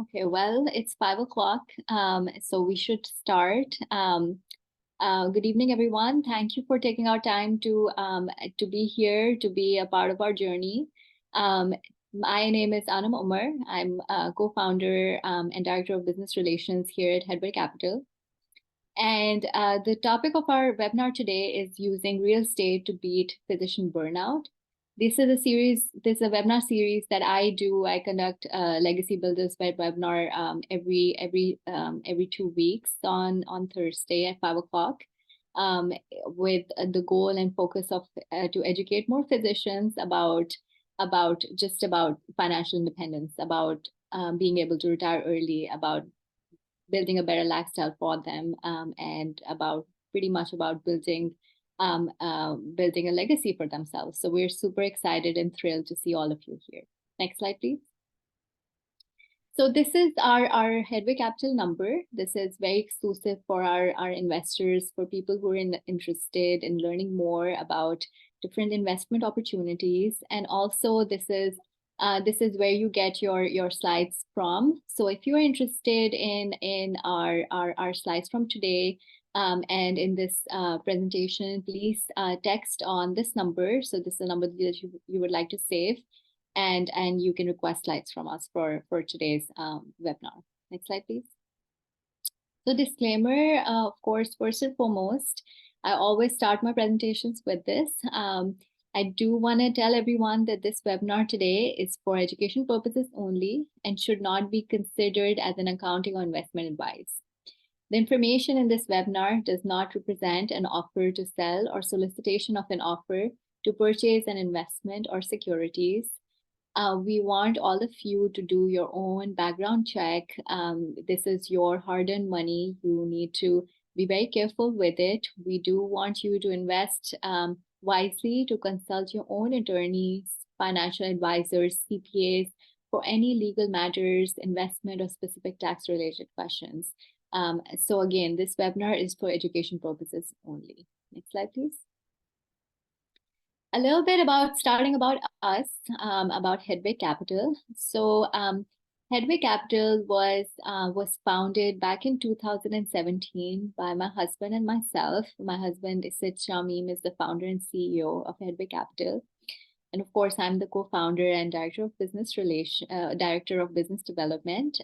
Okay, well, it's 5 o'clock, so we should start. Good evening, everyone. Thank you for taking our time to be here, to be a part of our journey. Um, my name is Anam Umar. I'm a co-founder and director of business relations here at Headway Capital. And the topic of our webinar today is using real estate to beat physician burnout. This is a webinar series that I do. I conduct Legacy Builders webinar every 2 weeks on Thursday at 5 o'clock, with the goal and focus of to educate more physicians about financial independence, about being able to retire early, about building a better lifestyle for them, and about pretty much about building a legacy for themselves. So we're super excited and thrilled to see all of you here. Next slide, please. So this is our Headway Capital number. This is very exclusive for our investors, for people who are interested in learning more about different investment opportunities. And also this is where you get your slides from. So if you're interested in our slides from today, and in this presentation, please text on this number. So this is a number that you would like to save, and you can request slides from us for today's webinar. Next slide, please. So disclaimer, of course, first and foremost, I always start my presentations with this. I do want to tell everyone that this webinar today is for education purposes only and should not be considered as an accounting or investment advice. The information in this webinar does not represent an offer to sell or solicitation of an offer to purchase an investment or securities. We want all of you to do your own background check. This is your hard-earned money. You need to be very careful with it. We do want you to invest wisely, to consult your own attorneys, financial advisors, CPAs for any legal matters, investment, or specific tax-related questions. So again, this webinar is for education purposes only. Next slide, please. A little bit about us, about Headway Capital. So Headway Capital was founded back in 2017 by my husband and myself. My husband, Sid Shamim, is the founder and CEO of Headway Capital. And of course, I'm the co-founder and director of business development.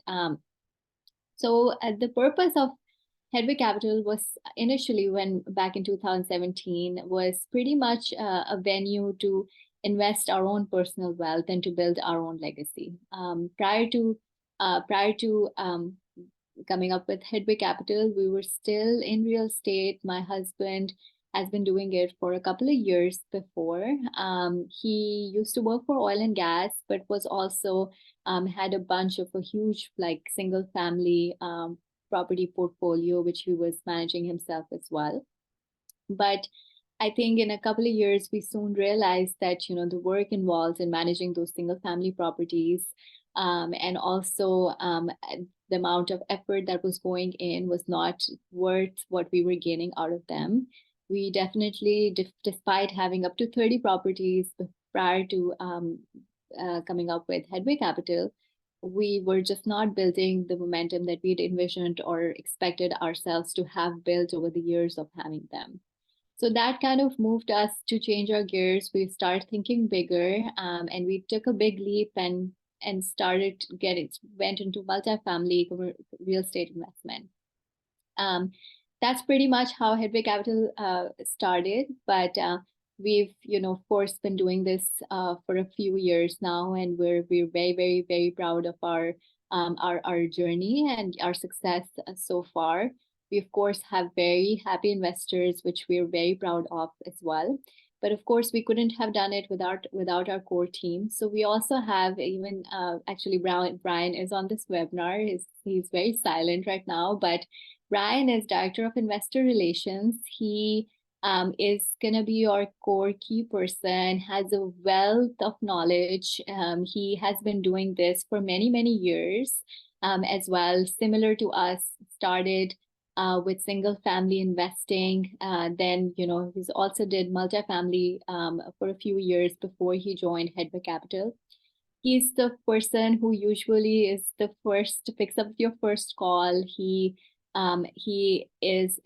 So the purpose of Headway Capital was initially, when back in 2017, was pretty much a venue to invest our own personal wealth and to build our own legacy. Prior to coming up with Headway Capital, we were still in real estate. My husband has been doing it for a couple of years before. He used to work for oil and gas, but was also had a bunch of a huge single family property portfolio, which he was managing himself as well. But I think in a couple of years, we soon realized that, the work involved in managing those single family properties, and also the amount of effort that was going in was not worth what we were gaining out of them. We definitely, despite having up to 30 properties prior to coming up with Headway Capital, we were just not building the momentum that we'd envisioned or expected ourselves to have built over the years of having them. So that kind of moved us to change our gears. We started thinking bigger, and we took a big leap and went into multifamily real estate investment. That's pretty much how Headway Capital started, but we've, of course, been doing this for a few years now, and we're very, very, very proud of our journey and our success so far. We, of course, have very happy investors, which we're very proud of as well. But of course, we couldn't have done it without our core team. So we also have even actually Brian is on this webinar. He's very silent right now, but Brian is Director of Investor Relations. He is going to be your core key person, has a wealth of knowledge. He has been doing this for many, many years as well, similar to us, started with single family investing. Then, he's also did multifamily for a few years before he joined Headway Capital. He's the person who usually is the first to picks up your first call. He is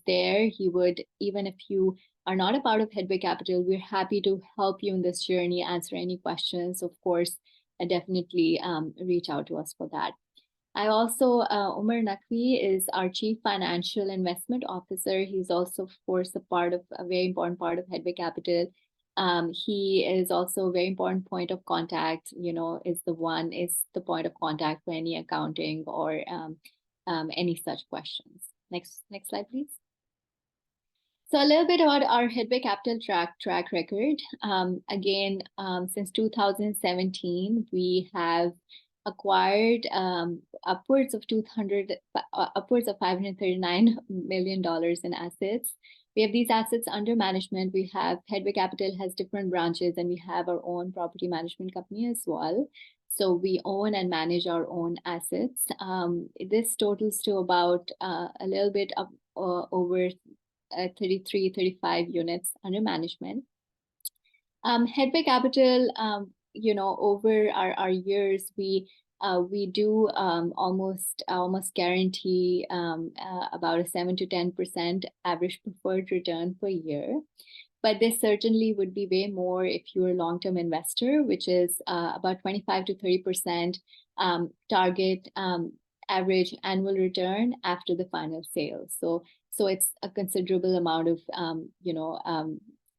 there. He would, even if you are not a part of Headway Capital, we're happy to help you in this journey, answer any questions. Of course, definitely reach out to us for that. I also, Umar Naqvi is our Chief Financial Investment Officer. He's also, of course, a very important part of Headway Capital. He is also a very important point of contact, is the point of contact for any accounting or any such questions. Next slide, please. So a little bit about our Headway Capital track record. Again, since 2017, we have acquired upwards of $539 million in assets. We have these assets under management. We have Headway Capital has different branches, and we have our own property management company as well. So we own and manage our own assets. This totals to about a little bit of over 33, 35 units under management. Headway Capital, over our years, we do almost guarantee about a 7 to 10% average preferred return per year. But this certainly would be way more if you're a long-term investor, which is about 25 to 30% target average annual return after the final sale. So it's a considerable amount of,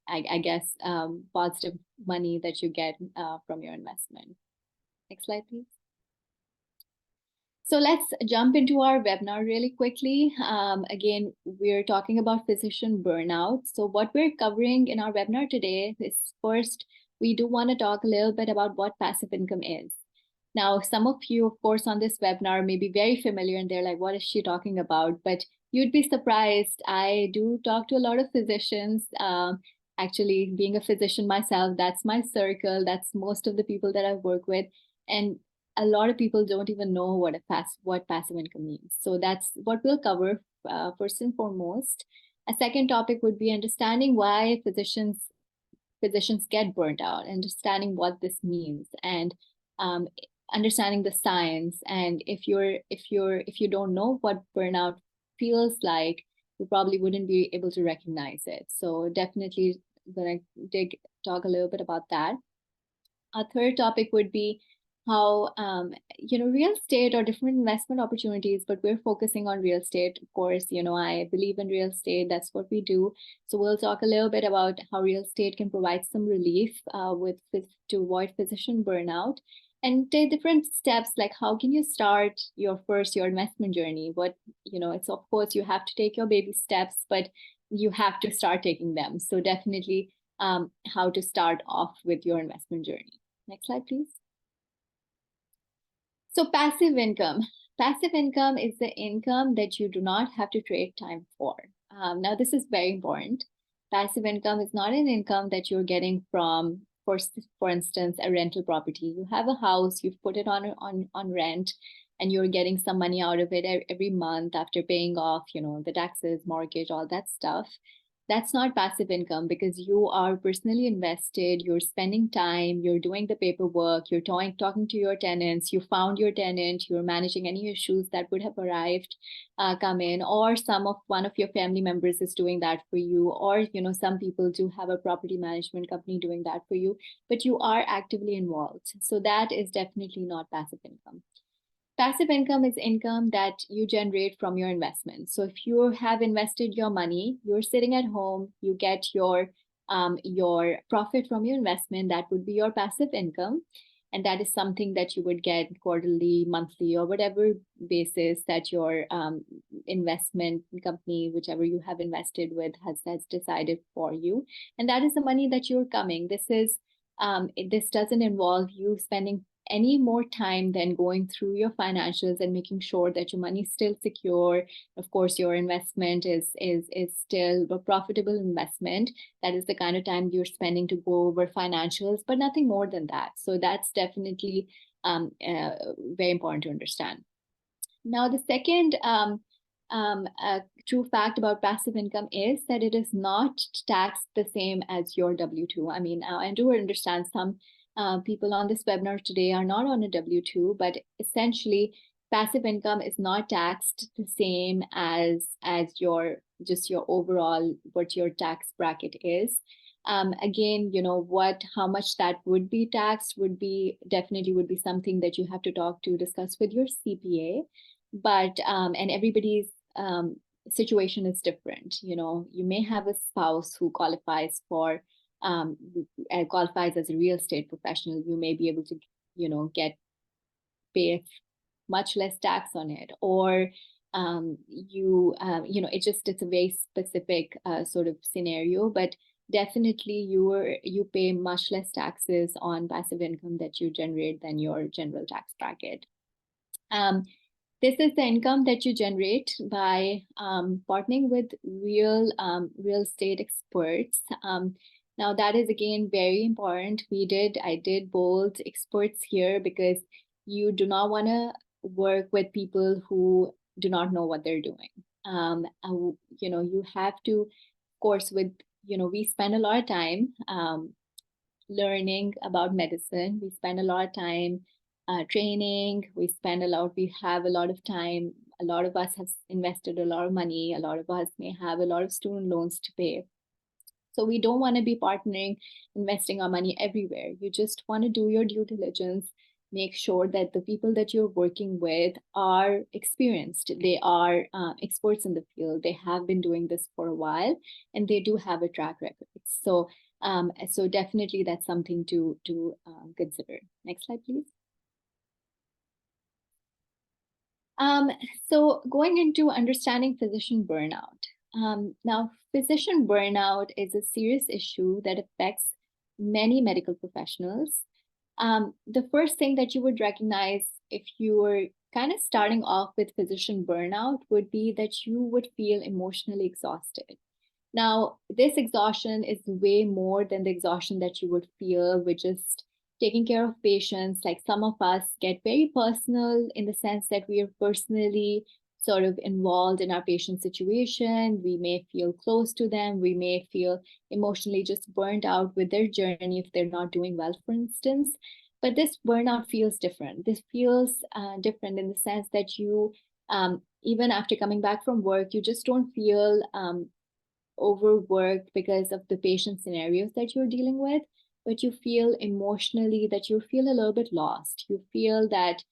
I guess, positive money that you get from your investment. Next slide, please. So let's jump into our webinar really quickly. Again, we're talking about physician burnout. So what we're covering in our webinar today is, first, we do want to talk a little bit about what passive income is. Now, some of you, of course, on this webinar may be very familiar and they're like, what is she talking about? But you'd be surprised. I do talk to a lot of physicians. Actually, being a physician myself, that's my circle. That's most of the people that I work with. And a lot of people don't even know what passive income means. So that's what we'll cover first and foremost. A second topic would be understanding why physicians get burnt out, understanding what this means, and understanding the science. And if you don't know what burnout feels like, you probably wouldn't be able to recognize it. So definitely gonna talk a little bit about that. A third topic would be how real estate or different investment opportunities, but we're focusing on real estate. Of course, I believe in real estate. That's what we do. So we'll talk a little bit about how real estate can provide some relief to avoid physician burnout, and take different steps, like how can you start your investment journey. It's, of course, you have to take your baby steps, but you have to start taking them. So definitely how to start off with your investment journey. Next slide, please. So passive income. Passive income is the income that you do not have to trade time for. Now, this is very important. Passive income is not an income that you're getting from, for instance, a rental property. You have a house, you've put it on rent, and you're getting some money out of it every month after paying off, the taxes, mortgage, all that stuff. That's not passive income, because you are personally invested, you're spending time, you're doing the paperwork, you're talking to your tenants, you found your tenant, you're managing any issues that would have arrived, come in, or one of your family members is doing that for you, or, some people do have a property management company doing that for you, but you are actively involved. So that is definitely not passive income. Passive income is income that you generate from your investments. So if you have invested your money, you're sitting at home, you get your profit from your investment, that would be your passive income. And that is something that you would get quarterly, monthly, or whatever basis that your investment company, whichever you have invested with, has decided for you. And that is the money that you're coming. This doesn't involve you spending any more time than going through your financials and making sure that your money is still secure. Of course, your investment is still a profitable investment. That is the kind of time you're spending to go over financials, but nothing more than that. So that's definitely very important to understand. Now, the second true fact about passive income is that it is not taxed the same as your W-2. I mean, I do understand some people on this webinar today are not on a W-2, but essentially passive income is not taxed the same as your just your overall what your tax bracket is. Again, how much that would be taxed would be definitely would be something that you have to discuss with your CPA. But and everybody's situation is different. You may have a spouse who um, qualifies as a real estate professional. You may be able to, get pay much less tax on it, or it's a very specific sort of scenario, but definitely you pay much less taxes on passive income that you generate than your general tax bracket. This is the income that you generate by partnering with real estate experts. Now that is again very important. I did bold experts here because you do not want to work with people who do not know what they're doing. You have to, of course, we spend a lot of time learning about medicine. We spend a lot of time training. We have a lot of time. A lot of us have invested a lot of money. A lot of us may have a lot of student loans to pay. So we don't want to be partnering, investing our money everywhere. You just want to do your due diligence, make sure that the people that you're working with are experienced. They are experts in the field. They have been doing this for a while, and they do have a track record. So definitely that's something to consider. Next slide, please. So going into understanding physician burnout. Now, physician burnout is a serious issue that affects many medical professionals. The first thing that you would recognize if you were kind of starting off with physician burnout would be that you would feel emotionally exhausted. Now, this exhaustion is way more than the exhaustion that you would feel with just taking care of patients. Like some of us get very personal in the sense that we are personally sort of involved in our patient situation. We may feel close to them. We may feel emotionally just burnt out with their journey if they're not doing well, for instance. But this burnout feels different. This feels different in the sense that even after coming back from work, you just don't feel overworked because of the patient scenarios that you're dealing with, but you feel emotionally that you feel a little bit lost. You feel that,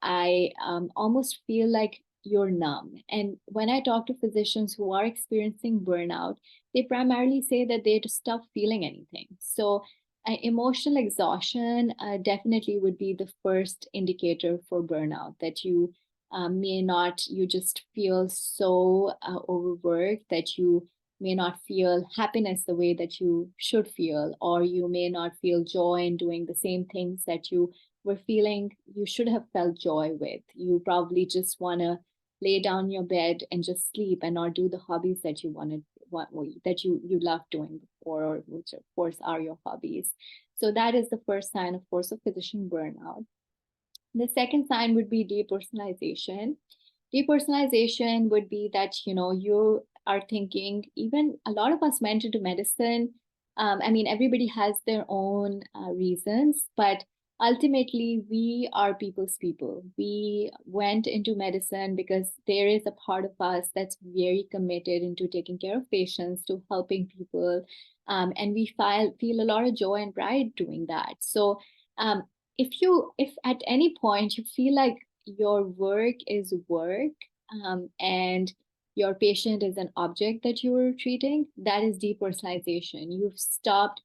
I almost feel like you're numb. And when I talk to physicians who are experiencing burnout, they primarily say that they just stop feeling anything. So emotional exhaustion definitely would be the first indicator for burnout, that you just feel so overworked that you may not feel happiness the way that you should feel, or you may not feel joy in doing the same things that you were feeling you should have felt joy with. You probably just want to lay down your bed and just sleep and not do the hobbies that that you love doing before, or which of course are your hobbies. So that is the first sign, of course, of physician burnout. The second sign would be depersonalization. Depersonalization would be that, you are thinking, even a lot of us went into medicine. I mean, everybody has their own reasons, but ultimately we are people's people. We went into medicine because there is a part of us that's very committed into taking care of patients, to helping people. And we feel a lot of joy and pride doing that. So um, if at any point you feel like your work is work, and your patient is an object that you are treating, that is depersonalization. You've stopped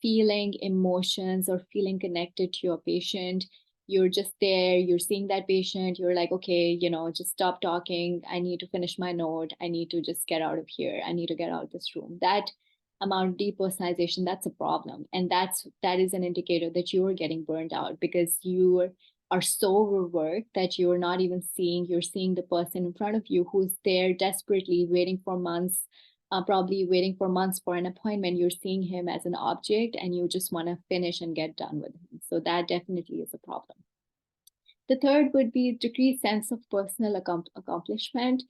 feeling emotions or feeling connected to your patient. You're just there, you're seeing that patient, you're like, okay, just stop talking, I need to finish my note, I need to just get out of here, I need to get out of this room. That amount of depersonalization, that's a problem. And that is an indicator that you are getting burned out, because you are so overworked that you're not even you're seeing the person in front of you who's there desperately waiting for months, probably waiting for months for an appointment. You're seeing him as an object, and you just want to finish and get done with him. So that definitely is a problem. The third would be decreased sense of personal accomplishment.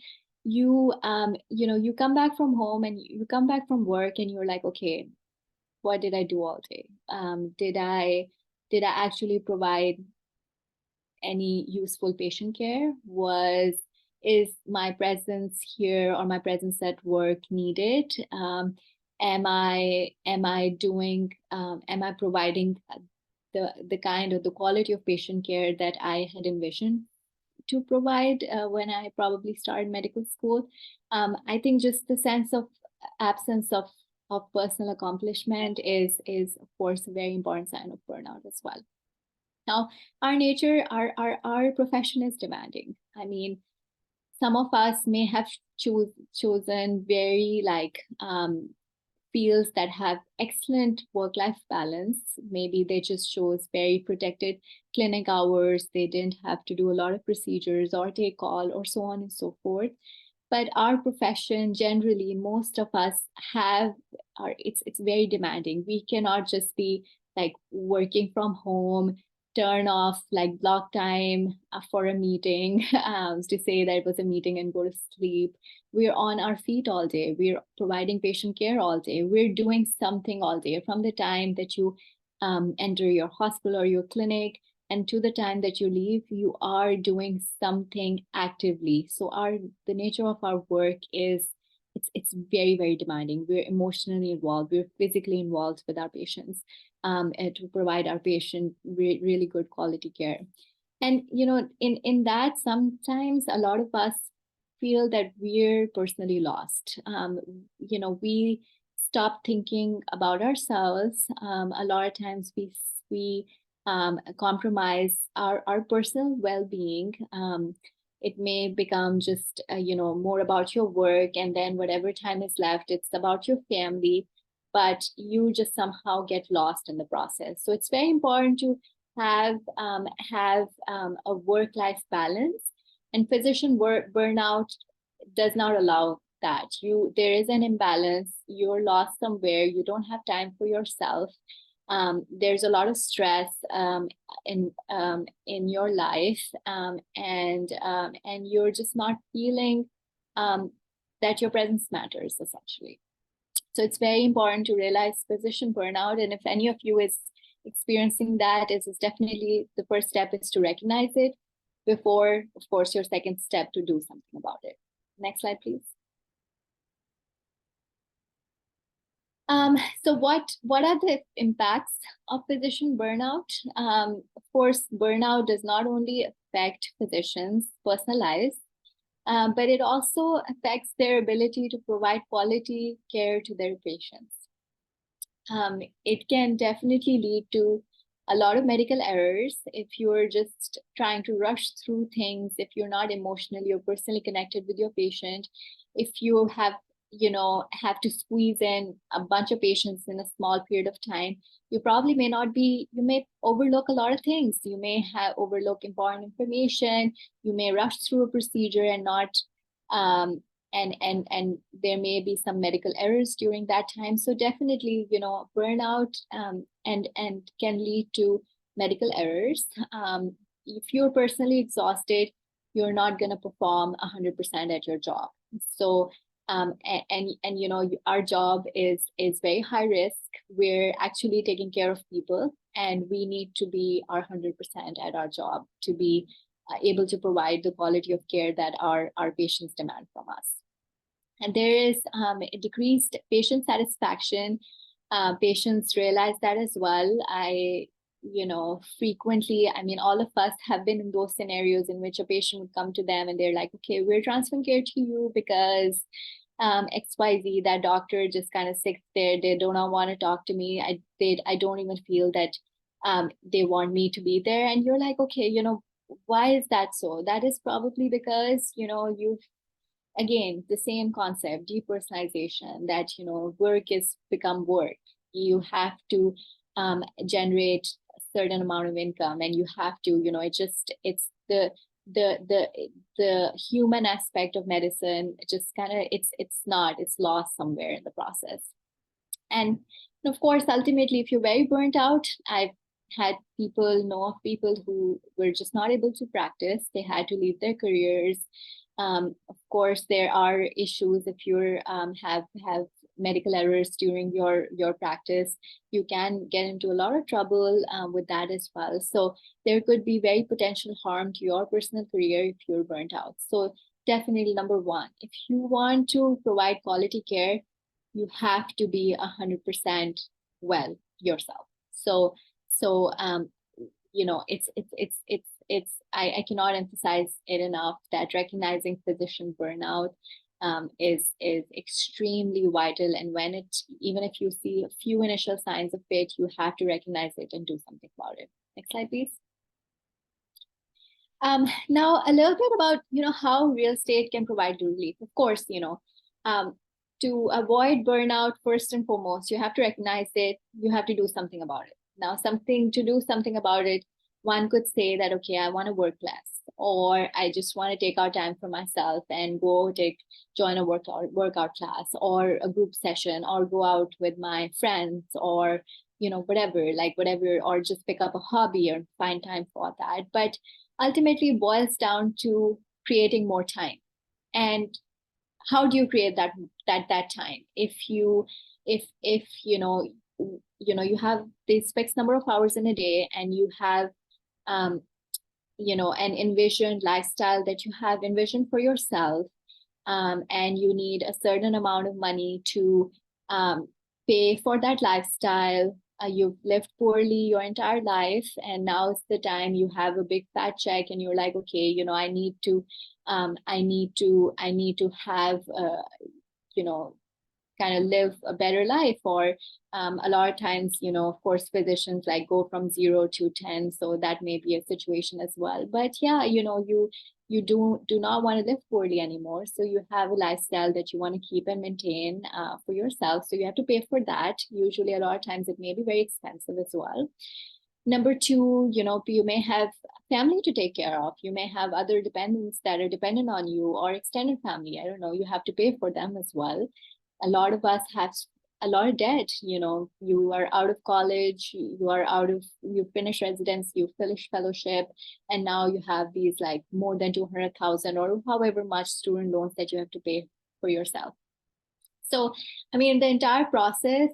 You come back from home, and you come back from work, and you're like, okay, what did I do all day? Did I actually provide any useful patient care? Is my presence here or my presence at work needed? Am I providing the kind of the quality of patient care that I had envisioned to provide when I probably started medical school? I think just the sense of absence of personal accomplishment is of course a very important sign of burnout as well. Now, our nature, our profession is demanding. I mean, some of us may have chosen very fields that have excellent work-life balance. Maybe they just chose very protected clinic hours. They didn't have to do a lot of procedures or take call or so on and so forth. But our profession, generally, most of us it's very demanding. We cannot just be like working from home, turn off like block time for a meeting to say that it was a meeting and go to sleep. We're on our feet all day. We're providing patient care all day. We're doing something all day from the time that you enter your hospital or your clinic and to the time that you leave, you are doing something actively. So the nature of our work is it's very, very demanding. We're emotionally involved. We're physically involved with our patients and to provide our patient really good quality care. And in that, sometimes a lot of us feel that we're personally lost. We stop thinking about ourselves. A lot of times we compromise our personal well-being. It may become just more about your work, and then whatever time is left, it's about your family, but you just somehow get lost in the process. So it's very important to have a work-life balance, and physician burnout does not allow that. There is an imbalance. You're lost somewhere. You don't have time for yourself. There's a lot of stress in your life, and you're just not feeling that your presence matters, essentially. So it's very important to realize physician burnout, and if any of you is experiencing that, is definitely the first step is to recognize it before, of course, your second step to do something about it. Next slide, please. So what are the impacts of physician burnout? Of course, burnout does not only affect physicians' personal lives, but it also affects their ability to provide quality care to their patients. It can definitely lead to a lot of medical errors if you're just trying to rush through things, if you're not emotionally or personally connected with your patient, if you have to squeeze in a bunch of patients in a small period of time, you may overlook a lot of things. You may overlook important information. You may rush through a procedure and not, and there may be some medical errors during that time. So definitely, burnout and can lead to medical errors. If you're personally exhausted, you're not going to perform 100% at your job. So our job is very high risk. We're actually taking care of people, and we need to be our 100% at our job to be able to provide the quality of care that our patients demand from us. And there is decreased patient satisfaction. Patients realize that as well. Frequently, all of us have been in those scenarios in which a patient would come to them and they're like, okay, we're transferring care to you because XYZ, that doctor just kind of sits there. They do not want to talk to me. I don't even feel that they want me to be there. And you're like, okay, why is that so? That is probably because, again, the same concept, depersonalization, that, work is become work. You have to generate a certain amount of income, and you have to, it's the human aspect of medicine just kind of, it's lost somewhere in the process. And of course, ultimately, if you're very burnt out, I've had know of people who were just not able to practice. They had to leave their careers. Of course, there are issues if you have medical errors during your practice, you can get into a lot of trouble with that as well. So there could be very potential harm to your personal career if you're burnt out. So definitely number one, if you want to provide quality care, you have to be 100% well yourself. So I cannot emphasize it enough that recognizing physician burnout is extremely vital. And when even if you see a few initial signs of it, you have to recognize it and do something about it. Next slide, please. Now a little bit about, how real estate can provide relief. Of course, to avoid burnout, first and foremost, you have to recognize it. You have to do something about it. Now, to do something about it, one could say that, okay, I want to work less, or I just want to take out time for myself and join a workout class or a group session, or go out with my friends, or whatever, or just pick up a hobby or find time for that. But ultimately it boils down to creating more time. And how do you create that time? If you have this fixed number of hours in a day, and you have an envisioned lifestyle that you have envisioned for yourself, and you need a certain amount of money to pay for that lifestyle. You've lived poorly your entire life, and now is the time you have a big fat check, and you're like, okay, I need to have kind of live a better life. Or a lot of times, of course, physicians like go from 0 to 10, so that may be a situation as well. But yeah, you do not want to live poorly anymore, so you have a lifestyle that you want to keep and maintain for yourself, so you have to pay for that. Usually a lot of times it may be very expensive as well. Number two, you may have family to take care of. You may have other dependents that are dependent on you, or extended family. I don't know, you have to pay for them as well. A lot of us have a lot of debt. You are out of college, you finish residence, you finish fellowship, and now you have these like more than 200,000 or however much student loans that you have to pay for yourself. So, I mean, the entire process,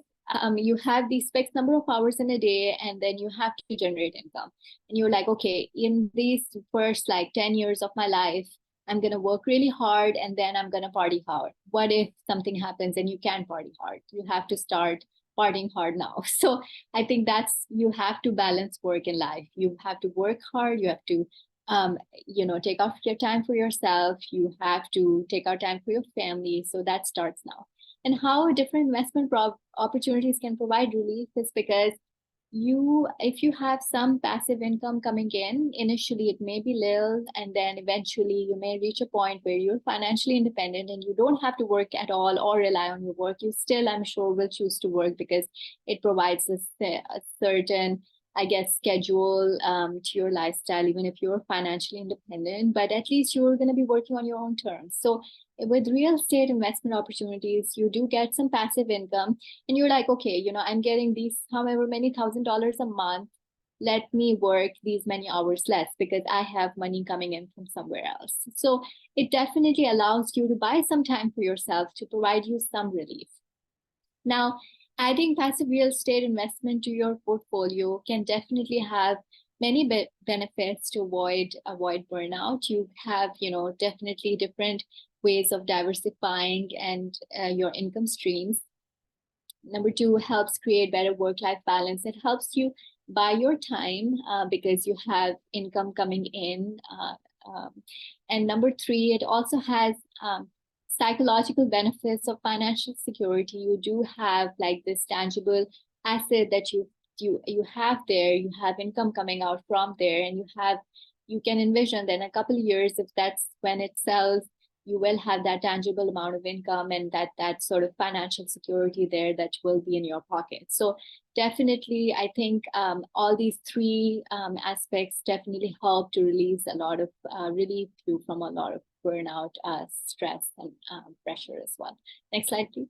you have these fixed number of hours in a day, and then you have to generate income. And you're like, okay, in these first like 10 years of my life, I'm going to work really hard, and then I'm going to party hard. What if something happens and you can't party hard? You have to start partying hard now. So I think you have to balance work and life. You have to work hard. You have to, take off your time for yourself. You have to take out time for your family. So that starts now. And how different investment opportunities can provide relief is because if you have some passive income coming in, initially it may be little, and then eventually you may reach a point where you're financially independent and you don't have to work at all or rely on your work. You still, I'm sure, will choose to work because it provides a certain, I guess, schedule to your lifestyle, even if you're financially independent, but at least you're going to be working on your own terms. So with real estate investment opportunities, you do get some passive income, and you're like, okay, I'm getting these however many $1,000 a month. Let me work these many hours less because I have money coming in from somewhere else. So it definitely allows you to buy some time for yourself to provide you some relief. Now, adding passive real estate investment to your portfolio can definitely have many benefits to avoid burnout. You have, definitely different ways of diversifying and your income streams. Number two, helps create better work-life balance. It helps you buy your time because you have income coming in. And number three, it also has psychological benefits of financial security. You do have like this tangible asset that you have there. You have income coming out from there, and you can envision that in a couple of years, if that's when it sells, you will have that tangible amount of income and that sort of financial security there that will be in your pocket. So definitely, I think all these three aspects definitely help to release a lot of relieve you from a lot of burnout, stress, and pressure as well. Next slide, please.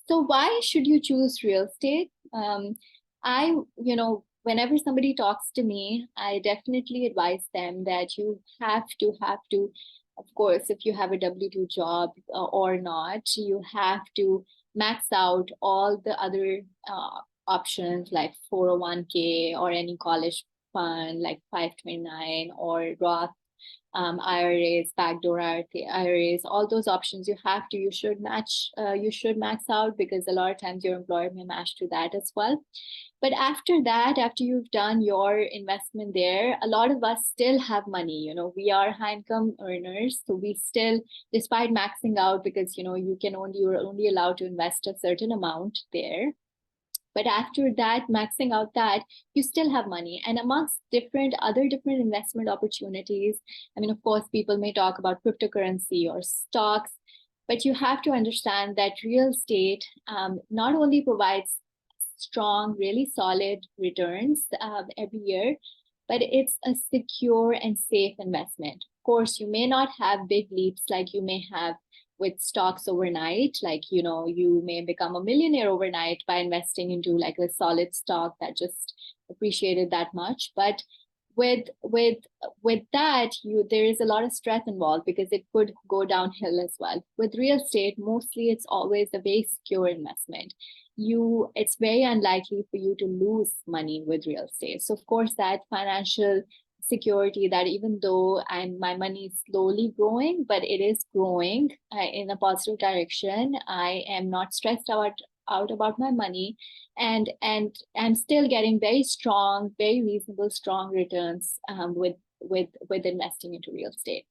So why should you choose real estate? Whenever somebody talks to me, I definitely advise them that you have to of course, if you have a W-2 job or not, you have to max out all the other options like 401k or any college fund like 529 or Roth IRAs, backdoor IRAs, all those options you should max out, because a lot of times your employer may match to that as well. But after that, after you've done your investment there, a lot of us still have money. We are high income earners, so we still, despite maxing out, because you're only allowed to invest a certain amount there. But after that, maxing out that, you still have money. And amongst different investment opportunities, I mean, of course, people may talk about cryptocurrency or stocks, but you have to understand that real estate not only provides strong, really solid returns every year, but it's a secure and safe investment. Of course, you may not have big leaps like you may have with stocks overnight. Like, you may become a millionaire overnight by investing into like a solid stock that just appreciated that much. But with that, there is a lot of stress involved because it could go downhill as well. With real estate, mostly it's always a very secure investment. It's very unlikely for you to lose money with real estate. So of course, that financial security, that even though my money is slowly growing, but it is growing in a positive direction, I am not stressed out about my money, and I'm still getting very strong, very reasonable, strong returns with investing into real estate.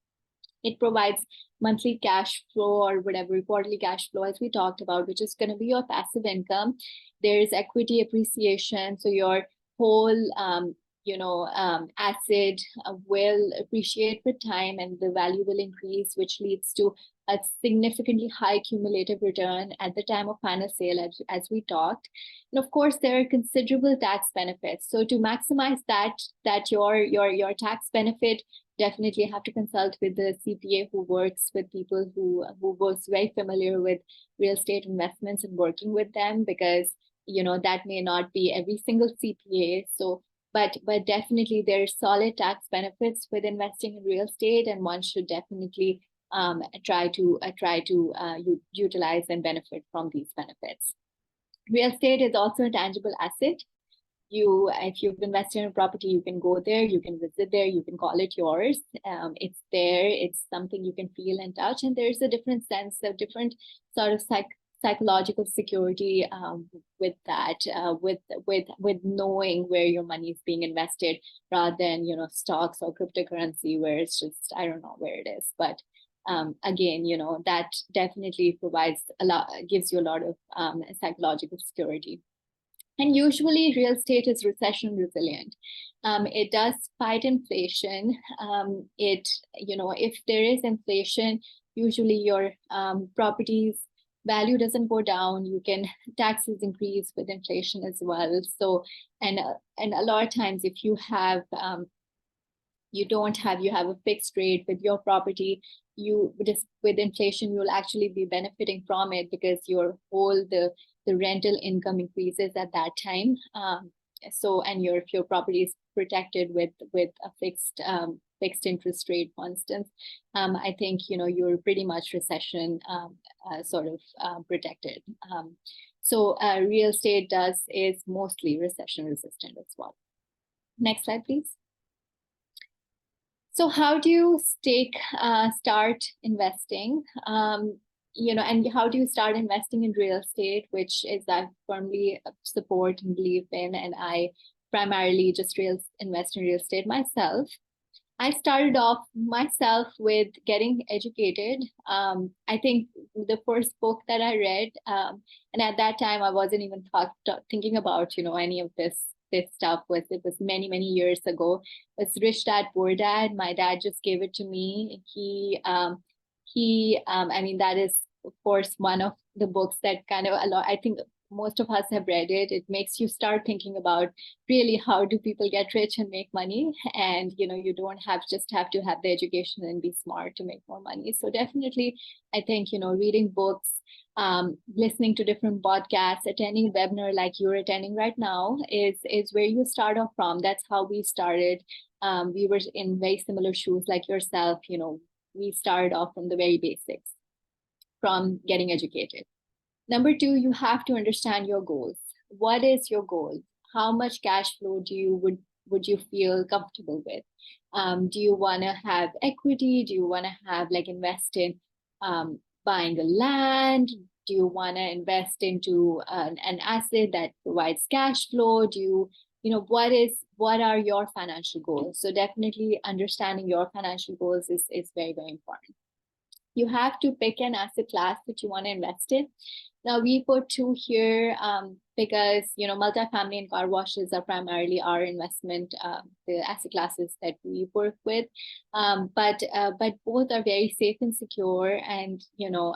It provides monthly cash flow or whatever, quarterly cash flow, as we talked about, which is going to be your passive income. There is equity appreciation, so your whole asset will appreciate with time and the value will increase, which leads to a significantly high cumulative return at the time of final sale, as we talked. And of course, there are considerable tax benefits. So to maximize that your tax benefit, definitely have to consult with the CPA who works with people who was very familiar with real estate investments and working with them, because that may not be every single CPA. So but definitely there are solid tax benefits with investing in real estate, and one should definitely try to utilize and benefit from these benefits. Real estate is also a tangible asset. If you've invested in a property, you can go there, you can visit there, you can call it yours. It's there, it's something you can feel and touch, and there's a different sense, a different sort of psychological security with that, with knowing where your money is being invested, rather than stocks or cryptocurrency where it's just, I don't know where it is. But again, that definitely gives you a lot of psychological security. And usually real estate is recession resilient. It does fight inflation. If there is inflation, usually your property's value doesn't go down. Taxes increase with inflation as well. So, and a lot of times if you have, you have a fixed rate with your property, with inflation, you'll actually be benefiting from it, because the rental income increases at that time. And if your property is protected with a fixed interest rate, for instance, I think you're pretty much recession protected. So real estate is mostly recession resistant as well. Next slide, please. So how do you start investing? And how do you start investing in real estate, which is I firmly support and believe in, and I primarily just invest in real estate myself. I started off myself with getting educated. I think the first book that I read, and at that time I wasn't even thinking about any of this stuff. It was many years ago. It's Rich Dad Poor Dad. My dad just gave it to me. I mean, that is of course one of the books that kind of I think most of us have read it. It makes you start thinking about really how do people get rich and make money, and you don't have to have the education and be smart to make more money. So definitely I think reading books, listening to different podcasts, attending a webinar like you're attending right now is where you start off from. That's how we started. We were in very similar shoes like yourself, we start off from the very basics, from getting educated. Number two, you have to understand your goals. What is your goal? How much cash flow would you feel comfortable with? Do you want to have equity? Do you want to have like invest in buying a land? Do you want to invest into an asset that provides cash flow? Do you know, what are your financial goals? So definitely understanding your financial goals is very, very important. You have to pick an asset class that you want to invest in. Now we put two here because, you know, multifamily and car washes are primarily our investment, the asset classes that we work with. But both are very safe and secure, and you know,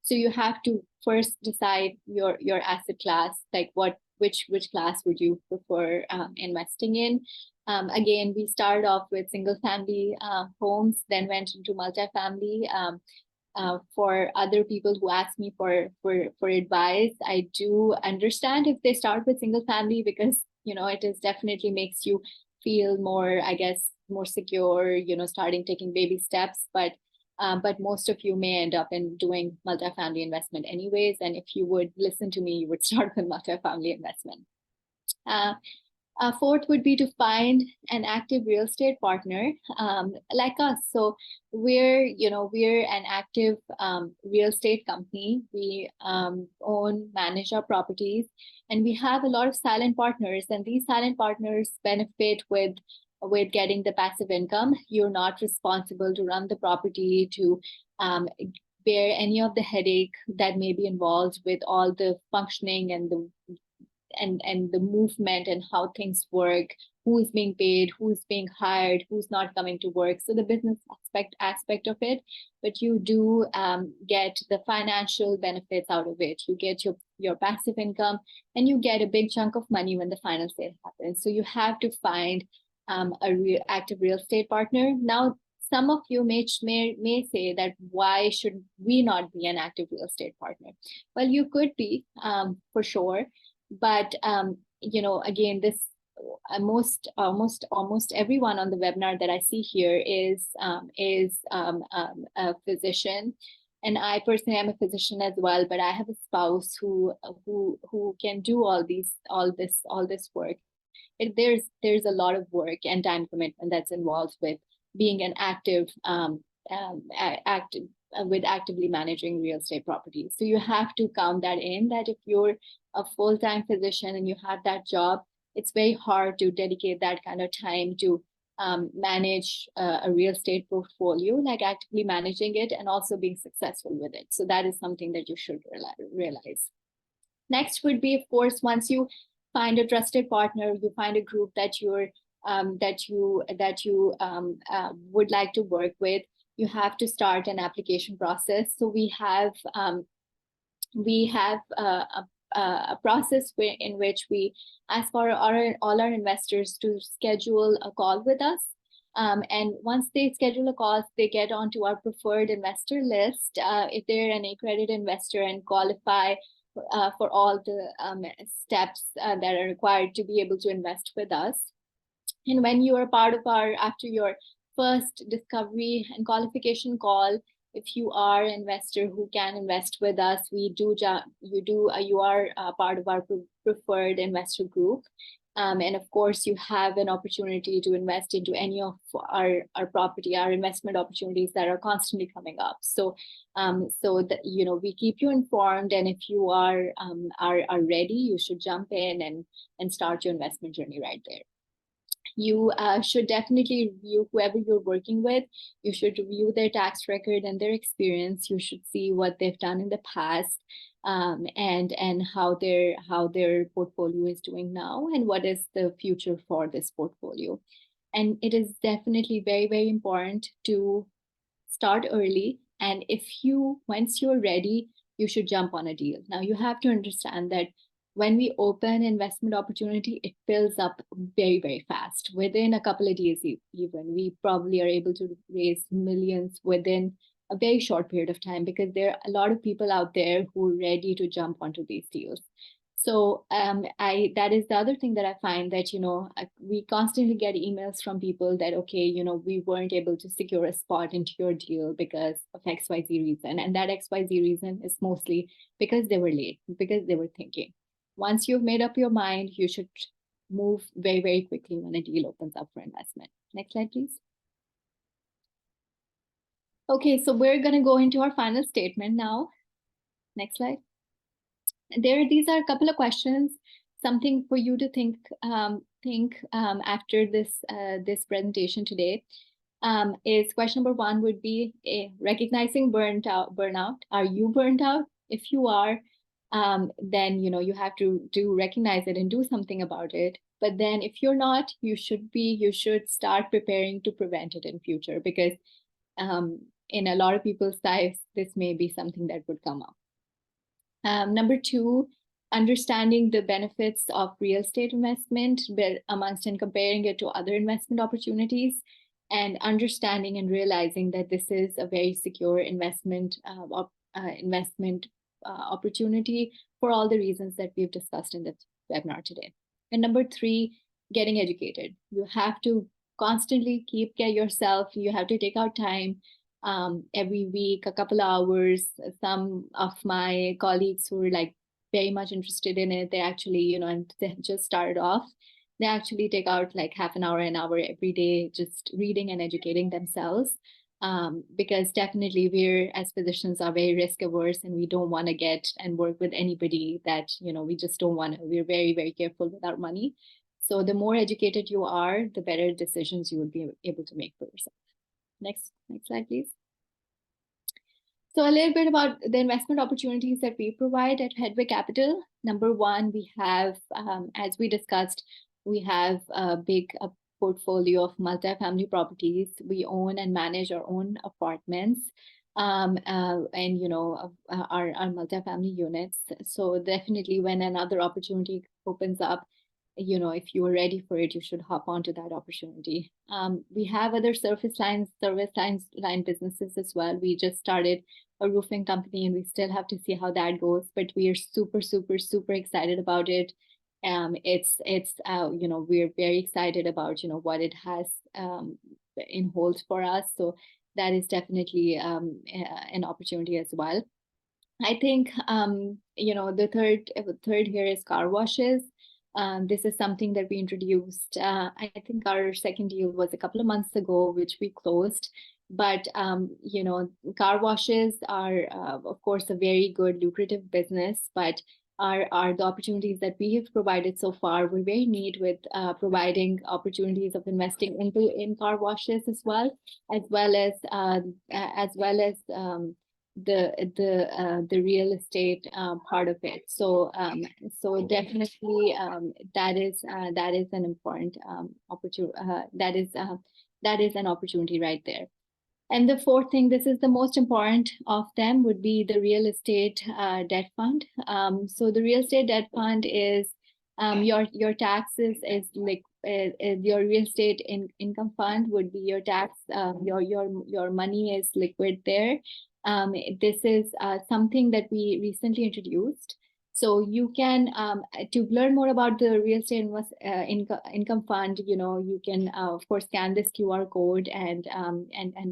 so you have to first decide your asset class, like which class would you prefer investing in. Again, we started off with single family homes, then went into multifamily. For other people who ask me for advice, I do understand if they start with single family, because you know it is definitely makes you feel more, I guess, more secure, you know, starting taking baby steps. But most of you may end up in doing multifamily investment anyways, and if you would listen to me, you would start with multifamily investment. Fourth would be to find an active real estate partner like us. So we're an active real estate company. We manage our properties, and we have a lot of silent partners. And these silent partners benefit with getting the passive income. You're not responsible to run the property, to bear any of the headache that may be involved with all the functioning and the movement and how things work, who is being paid, who's being hired, who's not coming to work. So the business aspect of it, but you do get the financial benefits out of it. You get your passive income, and you get a big chunk of money when the final sale happens. So you have to find a active real estate partner. Now, some of you may say that why should we not be an active real estate partner? Well, you could be for sure. But you know, again, this almost everyone on the webinar that I see here is a physician, and I personally am a physician as well. But I have a spouse who can do all this work. There's a lot of work and time commitment that's involved with being an active with actively managing real estate properties. So you have to count that in, that if you're a full-time physician and you have that job, it's very hard to dedicate that kind of time to manage a real estate portfolio, like actively managing it and also being successful with it. So that is something that you should realize. Next would be, of course, once you find a trusted partner, you find a group that you would like to work with, you have to start an application process. So we have a process in which we ask for all our investors to schedule a call with us. And once they schedule a call, they get onto our preferred investor list if they're an accredited investor and qualify for all the steps that are required to be able to invest with us. And when you are part of after your first discovery and qualification call, if you are an investor who can invest with us, you are part of our preferred investor group. And of course, you have an opportunity to invest into any of our investment opportunities that are constantly coming up. So that, you know, we keep you informed, and if you are ready, you should jump in and start your investment journey right there. You should definitely review whoever you're working with. You should review their tax record and their experience. You should see what they've done in the past, and how their portfolio is doing now, and what is the future for this portfolio. And it is definitely very, very important to start early. And once you're ready, you should jump on a deal. Now, you have to understand that when we open investment opportunity, it fills up very, very fast. Within a couple of days, even, we probably are able to raise millions within a very short period of time, because there are a lot of people out there who are ready to jump onto these deals. So that is the other thing that I find, that, we constantly get emails from people that, okay, we weren't able to secure a spot into your deal because of XYZ reason. And that XYZ reason is mostly because they were late, because they were thinking. Once you've made up your mind, you should move very, very quickly when a deal opens up for investment. Next slide, please. Okay, so we're going to go into our final statement now. Next slide. These are a couple of questions, something for you to think after this presentation today. Is question number 1 would be recognizing burnout. Are you burnt out? If you are, then you have to recognize it and do something about it. But then if you're not, you should start preparing to prevent it in future, because in a lot of people's lives, this may be something that would come up. Number 2, understanding the benefits of real estate investment amongst and comparing it to other investment opportunities, and understanding and realizing that this is a very secure investment opportunity for all the reasons that we've discussed in this webinar today. And number 3, getting educated. You have to constantly you have to take out time every week, a couple of hours. Some of my colleagues who are like very much interested in it, they actually, and they just started off, they actually take out like half an hour, an hour every day, just reading and educating themselves. Because definitely we're, as physicians, are very risk averse, and we don't want to get and work with anybody that, we just don't want to. We're very, very careful with our money. So the more educated you are, the better decisions you would be able to make for yourself. Next slide, please. So a little bit about the investment opportunities that we provide at Hedwig Capital. Number 1, we have, as we discussed, we have a big portfolio of multifamily properties. We own and manage our own apartments, and our multifamily units. So definitely, when another opportunity opens up, if you are ready for it, you should hop onto that opportunity. We have other service line businesses as well. We just started a roofing company, and we still have to see how that goes, but we are super, super, super excited about it. We're very excited about, what it has in hold for us. So that is definitely an opportunity as well. I think, the third here is car washes. This is something that we introduced. I think our second deal was a couple of months ago, which we closed. But, car washes are, of course, a very good, lucrative business, but are the opportunities that we have provided so far. We're very neat with providing opportunities of investing in car washes as well as the real estate part of it. So definitely that is an important opportunity. That is an opportunity right there. And the fourth thing, this is the most important of them, would be the real estate debt fund. So the real estate debt fund is your taxes is like your real estate income fund would be your tax. Your money is liquid there. This is something that we recently introduced. So you can, to learn more about the real estate income fund, you can, of course, scan this QR code and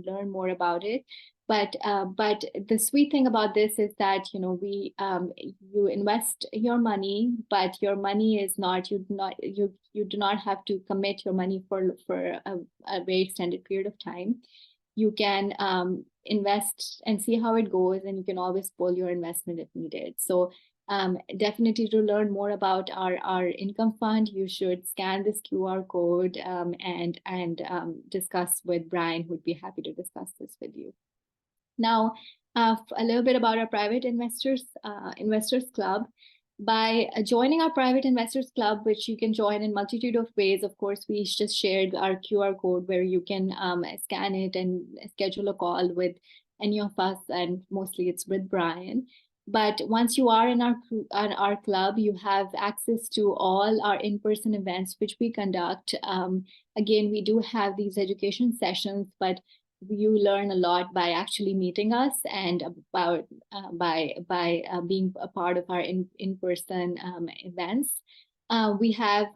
learn more about it. But the sweet thing about this is that, you invest your money, but your money is not, you do not have to commit your money for a very extended period of time. You can invest and see how it goes, and you can always pull your investment if needed. So definitely, to learn more about our income fund, you should scan this QR code and discuss with Brian, who'd be happy to discuss this with you. Now, a little bit about our private investors club. By joining our private investors club, which you can join in multitude of ways. Of course, we just shared our QR code where you can scan it and schedule a call with any of us, and mostly it's with Brian. But once you are in our club, you have access to all our in-person events which we conduct. Again, we do have these education sessions, but you learn a lot by actually meeting us and about by being a part of our in-person events. We have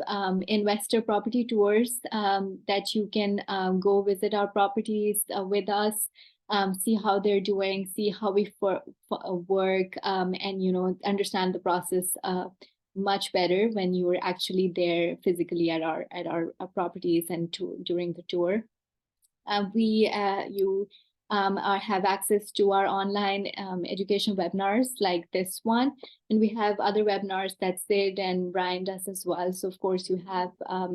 investor property tours that you can go visit our properties with us, see how they're doing, see how we work, and understand the process much better when you are actually there physically at our properties and during the tour. You have access to our online education webinars like this one, and we have other webinars that Sid and Brian does as well. So of course you have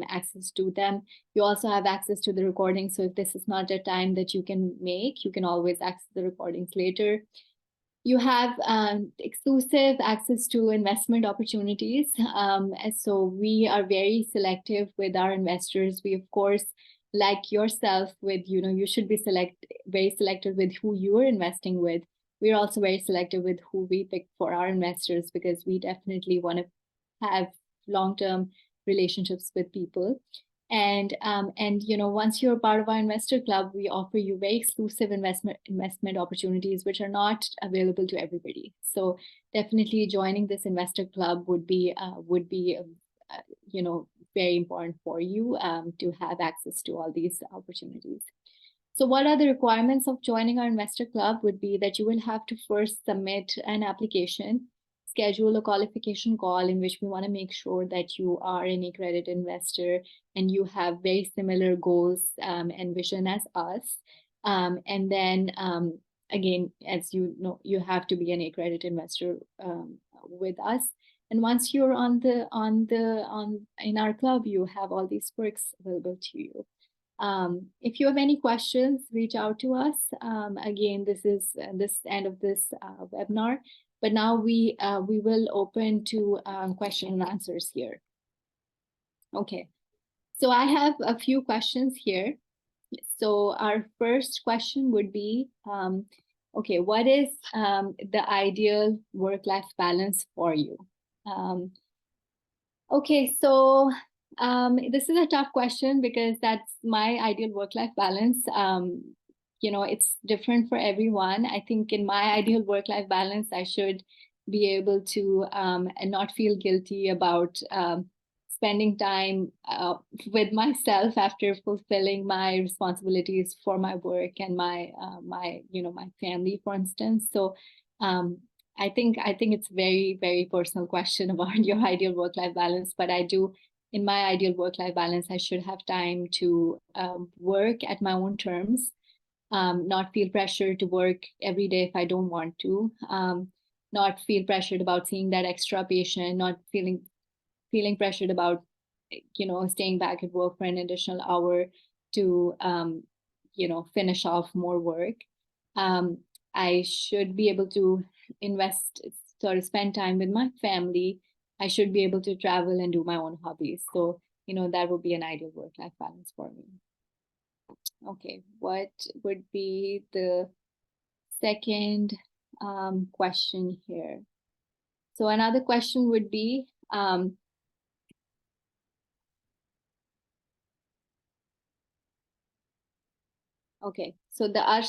access to them. You also have access to the recording. So if this is not a time that you can make, you can always access the recordings later. You have exclusive access to investment opportunities. So we are very selective with our investors. We, of course, like yourself, with, you should be very selective with who you are investing with. We're also very selective with who we pick for our investors, because we definitely want to have long-term relationships with people. And once you're part of our investor club, we offer you very exclusive investment opportunities which are not available to everybody. So definitely joining this investor club would be very important for you to have access to all these opportunities. So what are the requirements of joining our investor club would be that you will have to first submit an application, schedule a qualification call in which we want to make sure that you are an accredited investor and you have very similar goals and vision as us. And then again, as you know, you have to be an accredited investor with us. And once you're in our club, you have all these perks available to you. If you have any questions, reach out to us. Again, this is this end of this webinar. But now we will open to question and answers here. Okay, so I have a few questions here. So our first question would be, okay, what is the ideal work-life balance for you? Okay, so this is a tough question because that's my ideal work-life balance. It's different for everyone. I think in my ideal work-life balance, I should be able to and not feel guilty about spending time with myself after fulfilling my responsibilities for my work and my family, for instance. So I think it's very, very personal question about your ideal work-life balance, but in my ideal work-life balance, I should have time to work at my own terms. Not feel pressure to work every day if I don't want to, not feel pressured about seeing that extra patient, not feeling pressured about, staying back at work for an additional hour to, finish off more work. I should be able to spend time with my family. I should be able to travel and do my own hobbies. So, that would be an ideal work-life balance for me. Okay, what would be the second question here? So another question would be, okay, so our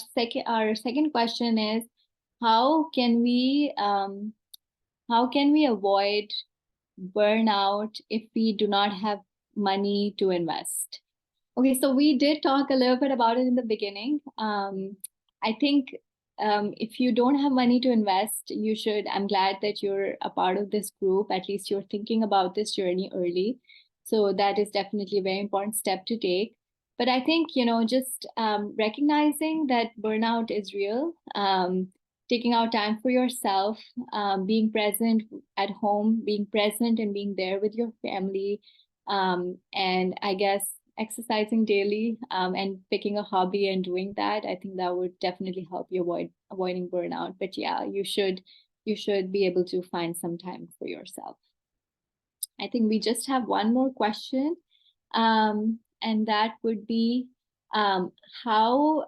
second question is, how can we avoid burnout if we do not have money to invest? Okay, so we did talk a little bit about it in the beginning. I think if you don't have money to invest, I'm glad that you're a part of this group. At least you're thinking about this journey early. So that is definitely a very important step to take. But I think, just recognizing that burnout is real, taking out time for yourself, being present at home, being present and being there with your family, and I guess exercising daily and picking a hobby and doing that, I think that would definitely help you avoiding burnout. But yeah, you should be able to find some time for yourself. I think we just have one more question, and that would be, how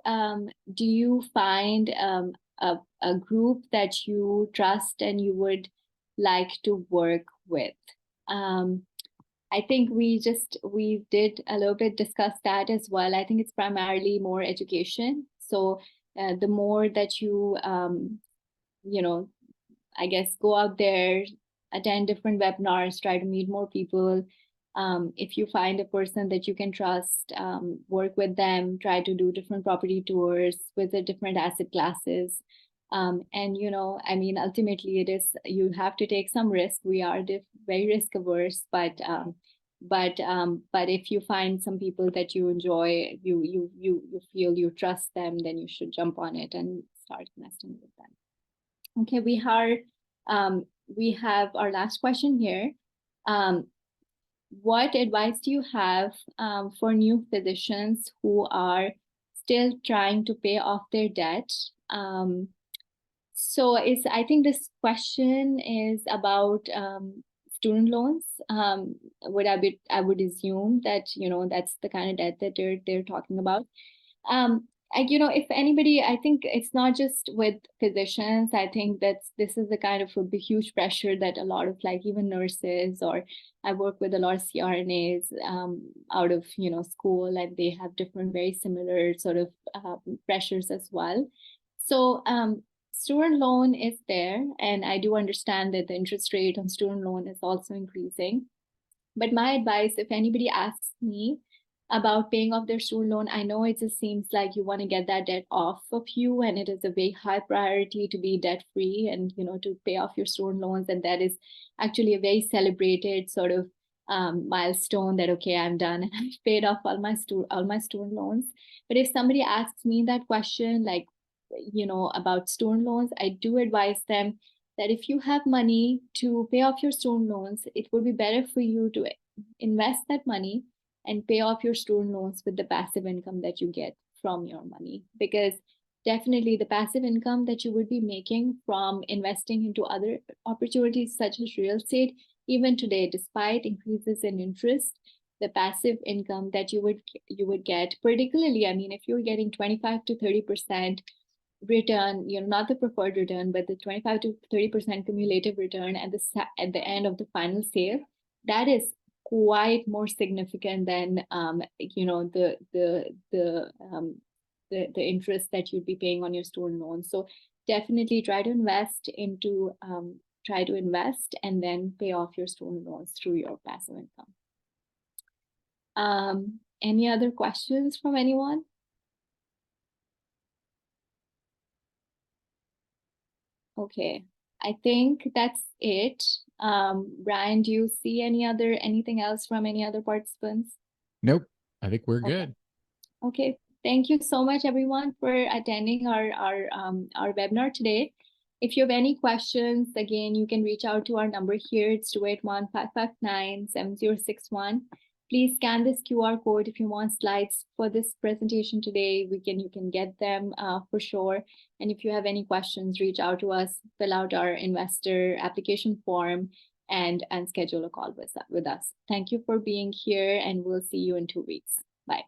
do you find a group that you trust and you would like to work with? I think we did a little bit discuss that as well. I think it's primarily more education. So the more that you, you know, I guess, go out there, attend different webinars, try to meet more people. If you find a person that you can trust, work with them, try to do different property tours, visit different asset classes. And, I mean, ultimately it is, you have to take some risk. We are very risk averse, but if you find some people that you enjoy, you feel you trust them, then you should jump on it and start investing with them. Okay, we have our last question here. What advice do you have for new physicians who are still trying to pay off their debt? I think this question is about student loans. I would assume that that's the kind of debt that they're talking about. If anybody, I think it's not just with physicians. I think this is the kind of a huge pressure that a lot of, like, even nurses, or I work with a lot of CRNAs out of school, and they have different very similar sort of pressures as well. So student loan is there, and I do understand that the interest rate on student loan is also increasing. But my advice, if anybody asks me about paying off their student loan, I know it just seems like you want to get that debt off of you, and it is a very high priority to be debt free and to pay off your student loans, and that is actually a very celebrated sort of milestone that, okay, I'm done and I've paid off all my student loans. But if somebody asks me that question, like about student loans, I do advise them that if you have money to pay off your student loans, it would be better for you to invest that money and pay off your student loans with the passive income that you get from your money. Because definitely the passive income that you would be making from investing into other opportunities such as real estate, even today, despite increases in interest, the passive income that you would get, particularly, I mean, if you're getting 25 to 30% return, not the preferred return, but the 25 to 30% cumulative return at the end of the final sale, that is quite more significant than the interest that you'd be paying on your student loan. So definitely try to invest and then pay off your student loans through your passive income. Any other questions from anyone? Okay, I think that's it. Brian, do you see anything else from any other participants? Nope, I think we're good. Okay, thank you so much, everyone, for attending our webinar today. If you have any questions, again, you can reach out to our number here. It's 281-559-7061. Please scan this QR code if you want slides for this presentation today. You can get them for sure. And if you have any questions, reach out to us, fill out our investor application form, and schedule a call with us. Thank you for being here, and we'll see you in 2 weeks. Bye.